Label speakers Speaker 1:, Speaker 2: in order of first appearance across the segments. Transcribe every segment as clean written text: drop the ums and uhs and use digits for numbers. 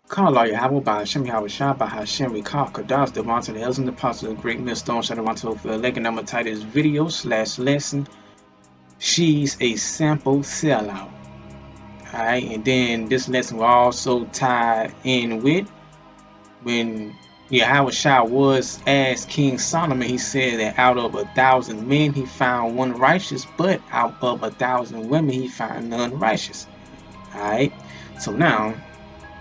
Speaker 1: Kala Yahweh by Hashem Yahweh Shah by Hashem Rekah Kadas Devonta the Elders and the Apostles of Great Millstone Shadawanto for Elect number title video slash lesson. She's a simple sellout. Alright, and then this lesson will also tie in with when Yahweh Shah was asked King Solomon. He said that out of 1,000 men he found one righteous, but out of 1,000 women he found none righteous. Alright, so now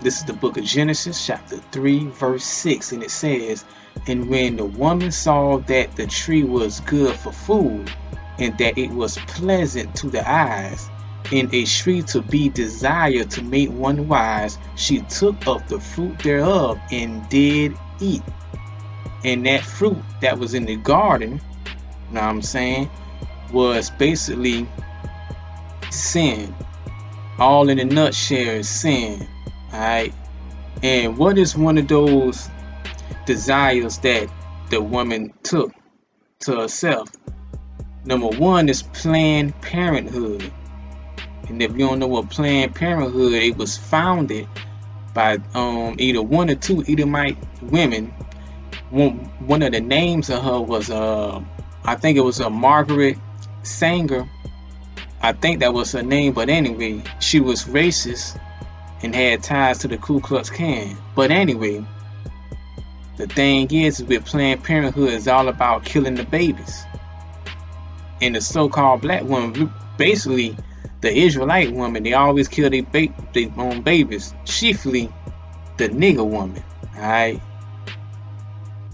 Speaker 1: this is the book of Genesis, chapter 3, verse 6, and it says, "And when the woman saw that the tree was good for food, and that it was pleasant to the eyes, and a tree to be desired to make one wise, she took of the fruit thereof and did eat." And that fruit that was in the garden, you know what I'm saying, was basically sin. All in a nutshell is sin. Alright, and what is one of those desires that the woman took to herself? Number one is Planned Parenthood. And if you don't know what Planned Parenthood, it was founded by either one or two Edomite women. One of the names of her was I think it was a Margaret Sanger. I think that was her name, but anyway, she was racist and had ties to the Ku Klux Klan. But anyway, the thing is with Planned Parenthood is all about killing the babies. And the so-called black woman, basically the Israelite woman, they always kill their own babies. Chiefly the nigger woman, alright?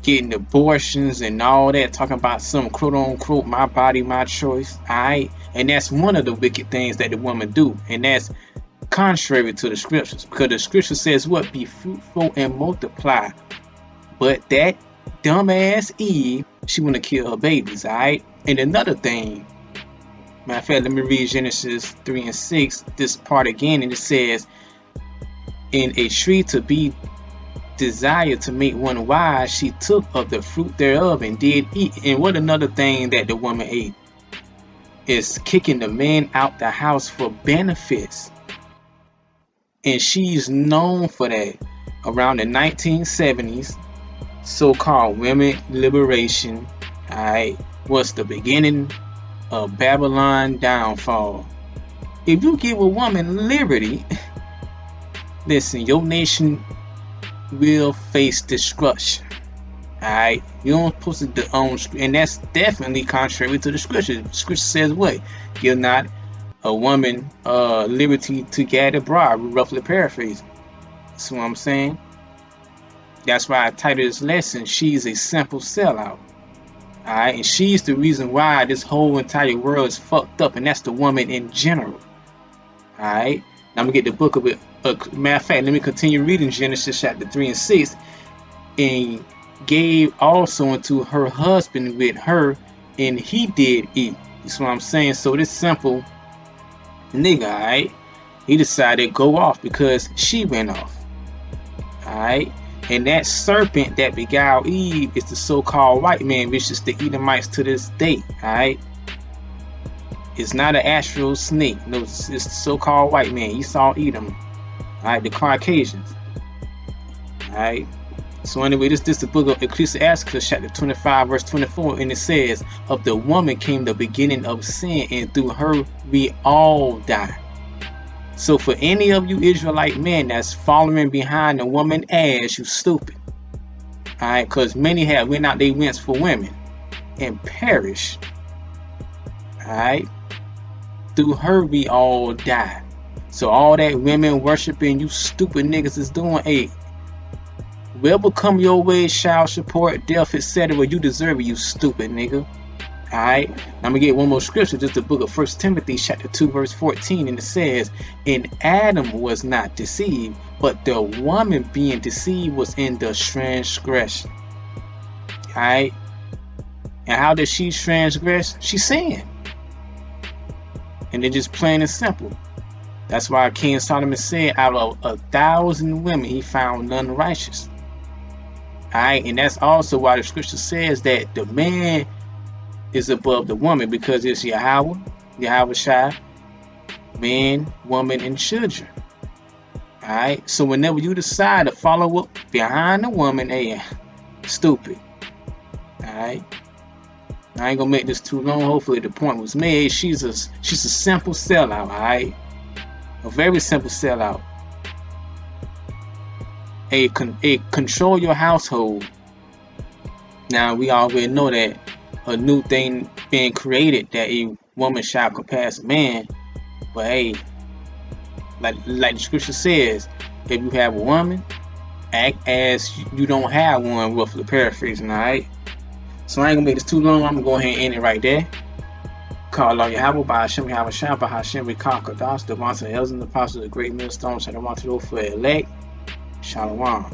Speaker 1: Getting abortions and all that, talking about some quote-unquote my body, my choice, alright? And that's one of the wicked things that the woman do. And that's contrary to the scriptures, because the scripture says what? Be fruitful and multiply. But that dumbass Eve, she want to kill her babies. Alright, and another thing, matter of fact, let me read Genesis 3 and 6, this part again, and it says, "In a tree to be desired to make one wise, she took of the fruit thereof and did eat." And what another thing that the woman ate is kicking the man out the house for benefits. And she's known for that. Around the 1970s, so-called women liberation, alright, was the beginning of Babylon downfall. If you give a woman liberty, listen, your nation will face destruction. Alright, you don't supposed to own, and that's definitely contrary to the scripture. The scripture says what? Give not a woman liberty to gather bribe, roughly paraphrasing. That's what I'm saying. That's why I titled this lesson, "She's a Simple Sellout." Alright, and she's the reason why this whole entire world is fucked up, and that's the woman in general. Alright, now I'm gonna get the book of it. Matter of fact, let me continue reading Genesis chapter 3 and 6. "And gave also unto her husband with her, and he did eat." That's what I'm saying. So this simple nigga, alright, he decided to go off because she went off. Alright, and that serpent that beguiled Eve is the so-called white man, which is the Edomites to this day. Alright, it's not an astral snake. No, it's the so-called white man. Esau, Edom. Alright, the Caucasians. Alright, so anyway, this is the book of Ecclesiastes chapter 25 verse 24, and it says, "Of the woman came the beginning of sin, and through her we all die." So for any of you Israelite men that's following behind the woman ass, you stupid. Alright, because many have went out they wents for women and perished. Alright, through her we all die. So all that women worshiping you stupid niggas is doing, hey, whatever come your way, child support, death, etc., you deserve it, you stupid nigga. Alright, I'm gonna get one more scripture. Just the book of 1 Timothy chapter 2 verse 14, and it says, "And Adam was not deceived, but the woman being deceived was in the transgression." Alright, and how did she transgress? She sinned. And they're just plain and simple. That's why King Solomon said, out of 1,000 women he found none righteous. Alright, and that's also why the scripture says that the man is above the woman, because it's Yahweh Shai, man, woman, and children. Alright, so whenever you decide to follow up behind a woman, hey, stupid. Alright, I ain't gonna make this too long. Hopefully the point was made. She's a simple sellout. Alright, a very simple sellout. A control your household. Now we already know that a new thing being created, that a woman shall surpass a man. But hey, like the scripture says, if you have a woman, act as you don't have one, roughly paraphrasing. Alright, so I ain't gonna make this too long. I'm gonna go ahead and end it right there. Call all Yahweh by Hashem Yahweh Shah by Hashem Kadosh, the Devontae, the Elders and the Apostles, the great millstone, Shadawantado for elect. Shalom.